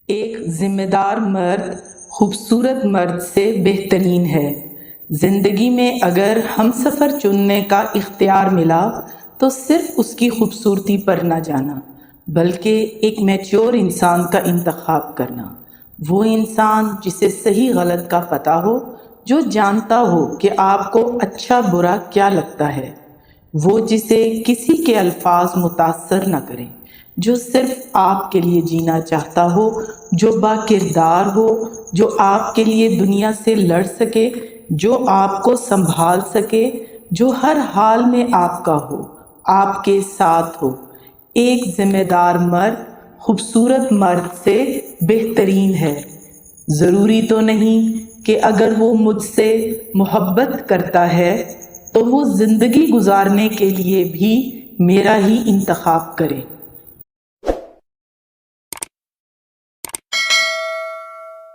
ایک ذمہ دار مرد خوبصورت مرد سے بہترین ہے۔ زندگی میں اگر ہم سفر چننے کا اختیار ملا تو صرف اس کی خوبصورتی پر نہ جانا بلکہ ایک میچور انسان کا انتخاب کرنا۔ وہ انسان جسے صحیح غلط کا پتہ ہو، جو جانتا ہو کہ آپ کو اچھا برا کیا لگتا ہے، وہ جسے کسی کے الفاظ متاثر نہ کریں، جو صرف آپ کے لیے جینا چاہتا ہو، جو با کردار ہو، جو آپ کے لیے دنیا سے لڑ سکے، جو آپ کو سنبھال سکے، جو ہر حال میں آپ کا ہو، آپ کے ساتھ ہو۔ ایک ذمہ دار مرد خوبصورت مرد سے بہترین ہے۔ ضروری تو نہیں کہ اگر وہ مجھ سے محبت کرتا ہے تو وہ زندگی گزارنے کے لیے بھی میرا ہی انتخاب کرے۔